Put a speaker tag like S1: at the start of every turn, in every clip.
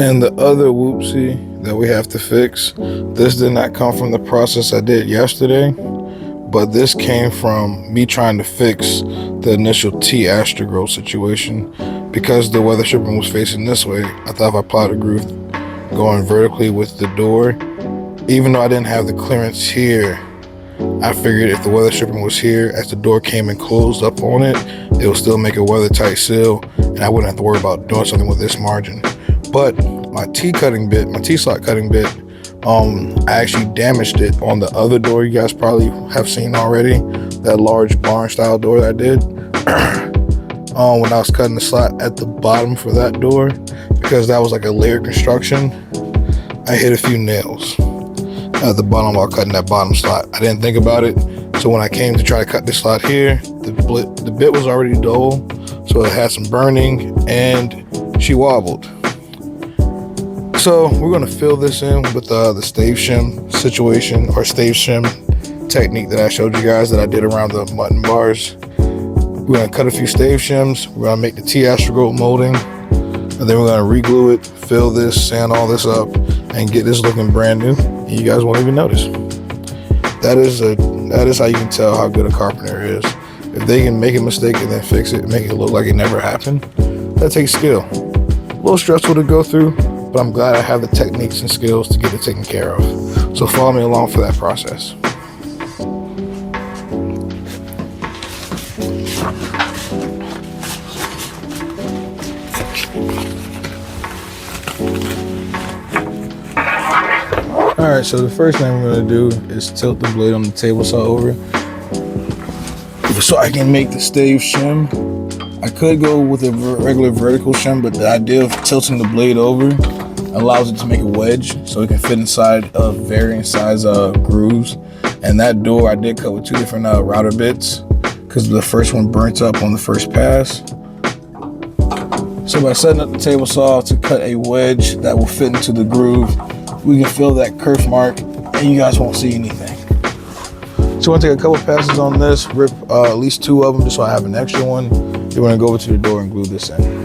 S1: And the other whoopsie that we have to fix, this did not come from the process I did yesterday, but this came from me trying to fix the initial T-Astrogrow situation. Because the weather stripping was facing this way, I thought if I plowed a groove going vertically with the door, even though I didn't have the clearance here, I figured if the weather stripping was here, as the door came and closed up on it, it would still make a weather tight seal, and I wouldn't have to worry about doing something with this margin. But my T-slot cutting bit, I actually damaged it on the other door you guys probably have seen already, that large barn style door that I did. When I was cutting the slot at the bottom for that door, because that was like a layered construction, I hit a few nails at the bottom while cutting that bottom slot. I didn't think about it, so when I came to try to cut this slot here, the bit was already dull, so it had some burning and she wobbled. So we're gonna fill this in with the Stave Shim situation, or Stave Shim technique that I showed you guys that I did around the mutton bars. We're gonna cut a few Stave Shims, we're gonna make the T-Astrogrow molding, and then we're gonna re-glue it, fill this, sand all this up, and get this looking brand new. And you guys won't even notice. That is how you can tell how good a carpenter is. If they can make a mistake and then fix it, make it look like it never happened, that takes skill. A little stressful to go through, but I'm glad I have the techniques and skills to get it taken care of. So follow me along for that process. Alright, so the first thing we're going to do is tilt the blade on the table saw over so I can make the Stave Shim. I could go with a regular vertical shim, but the idea of tilting the blade over allows it to make a wedge so it can fit inside of varying size grooves. And that door I did cut with two different router bits because the first one burnt up on the first pass. So by setting up the table saw to cut a wedge that will fit into the groove, we can fill that kerf mark and you guys won't see anything. So I'm gonna take a couple passes on this, rip at least two of them just so I have an extra one. Then we're gonna go over to the door and glue this in.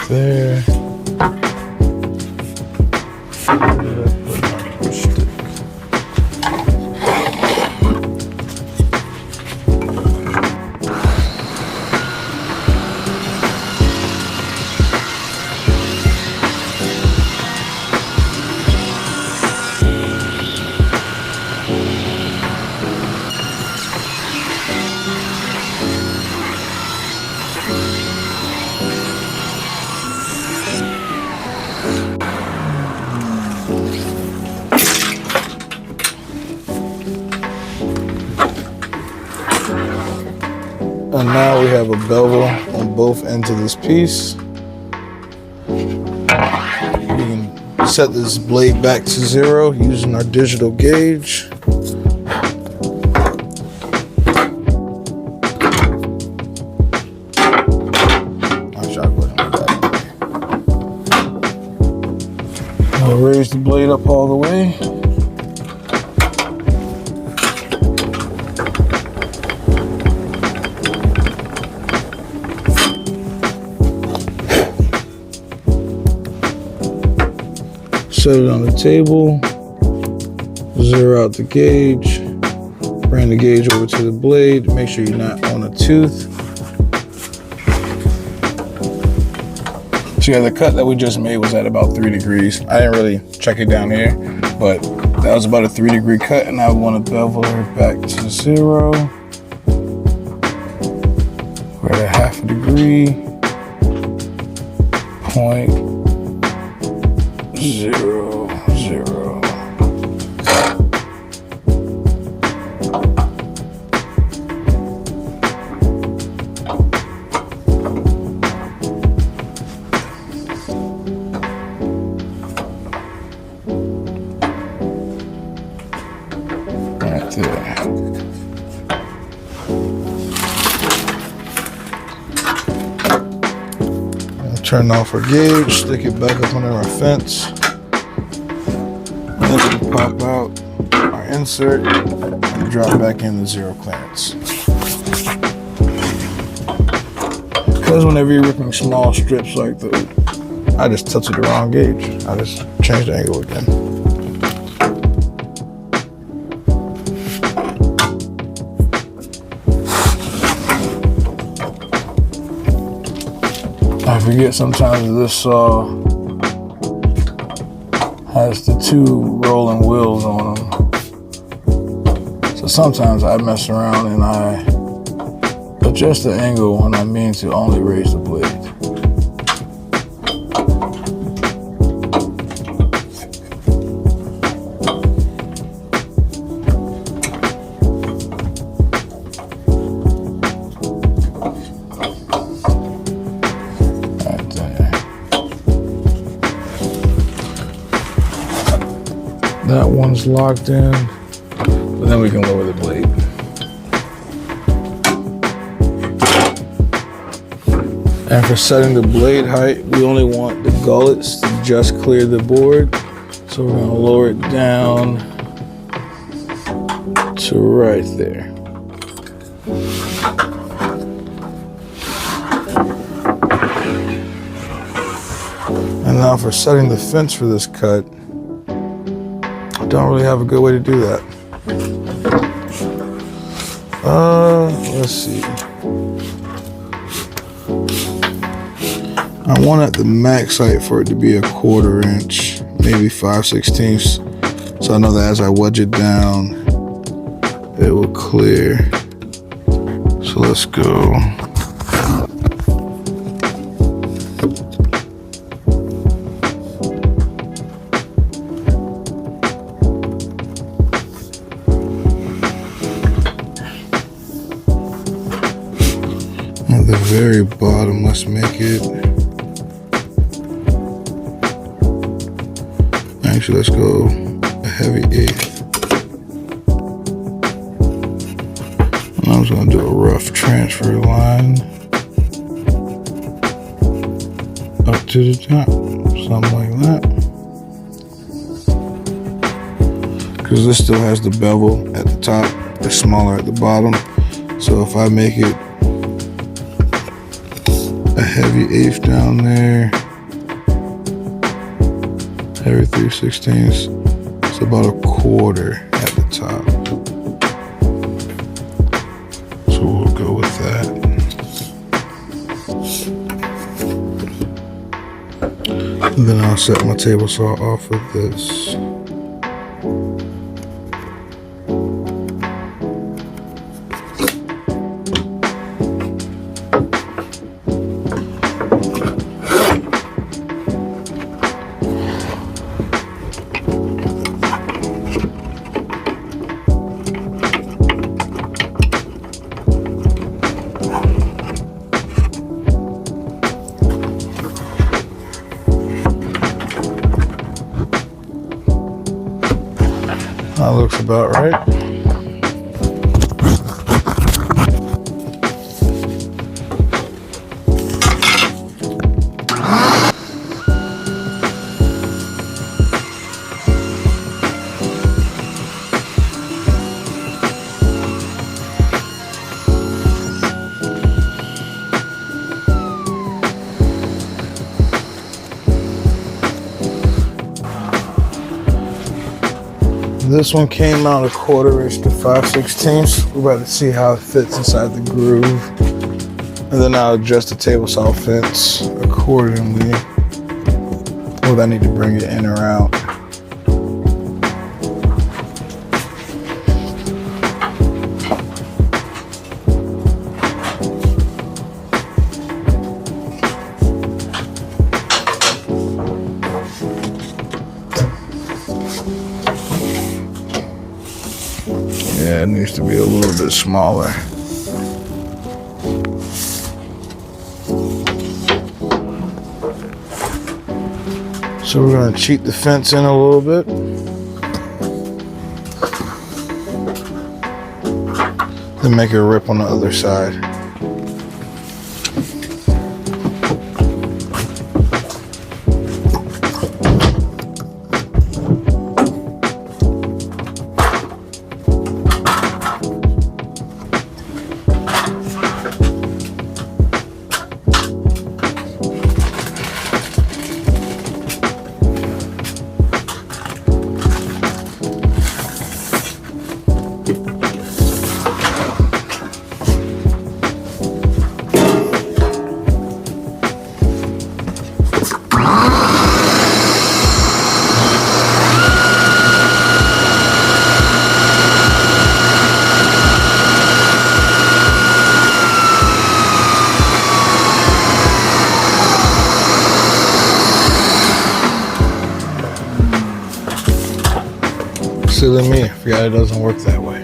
S1: There. And now we have a bevel on both ends of this piece. We can set this blade back to 0 using our digital gauge. I'll raise the blade up all the way. Set it on the table, zero out the gauge, bring the gauge over to the blade, make sure you're not on a tooth. So yeah, the cut that we just made was at about 3 degrees. I didn't really check it down here, but that was about a 3-degree cut, and I want to bevel her back to 0. We're at a ½ degree, 0.00. Right there. Turn off our gauge, stick it back up under our fence. And then we pop out our insert and drop back in the zero clearance. Because whenever you're ripping small strips like that, I just tilted the wrong gauge. I just changed the angle again. I forget sometimes this saw has the two rolling wheels on them. So sometimes I mess around and I adjust the angle when I mean to only raise the blade. That one's locked in, but then we can lower the blade. And for setting the blade height, we only want the gullets to just clear the board. So we're gonna lower it down to right there. And now for setting the fence for this cut, don't really have a good way to do that. Let's see. I want at the max height for it to be a 1/4 inch, maybe 5/16. So I know that as I wedge it down, it will clear. So let's go. At the very bottom, let's make it. Actually, let's go a heavy 1/8. And I'm just gonna do a rough transfer line up to the top, something like that. Because this still has the bevel at the top, it's smaller at the bottom. So if I make it a heavy 1/8 down there, heavy 3/16, it's about a 1/4 at the top. So we'll go with that. And then I'll set my table saw off with this. That looks about right. This one came out a 1/4 inch to 5/16. We're about to see how it fits inside the groove. And then I'll adjust the table saw fence accordingly. Whether I need to bring it in or out. Yeah, it needs to be a little bit smaller. So we're going to cheat the fence in a little bit. Then make a rip on the other side. Silly me, I forgot it doesn't work that way.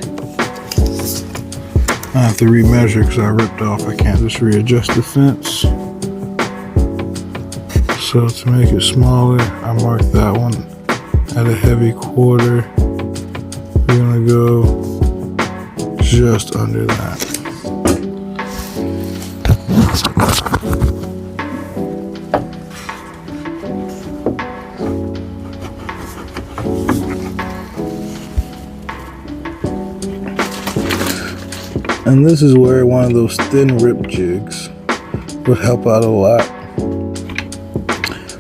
S1: I have to remeasure because I ripped off. I can't just readjust the fence. So to make it smaller, I marked that one at a heavy quarter. We're gonna go just under that. And this is where one of those thin rip jigs would help out a lot.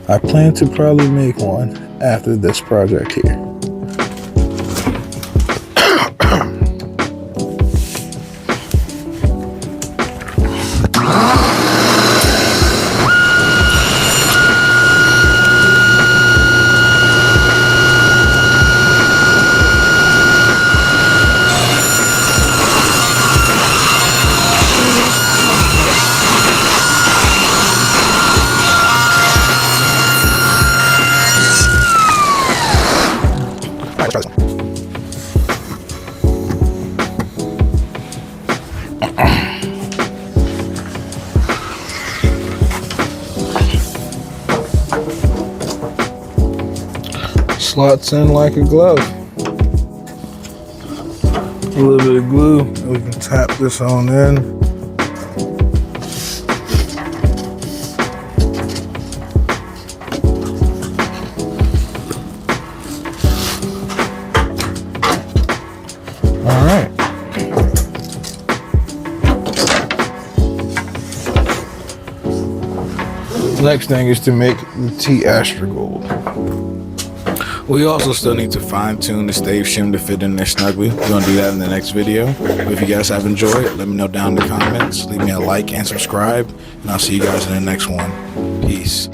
S1: I plan to probably make one after this project here. Slots in like a glove. A little bit of glue, and we can tap this on in. All right. Next thing is to make the tea Astra gold. We also still need to fine tune the Stave Shim to fit in there snugly. We're going to do that in the next video. But if you guys have enjoyed, let me know down in the comments. Leave me a like and subscribe. And I'll see you guys in the next one. Peace.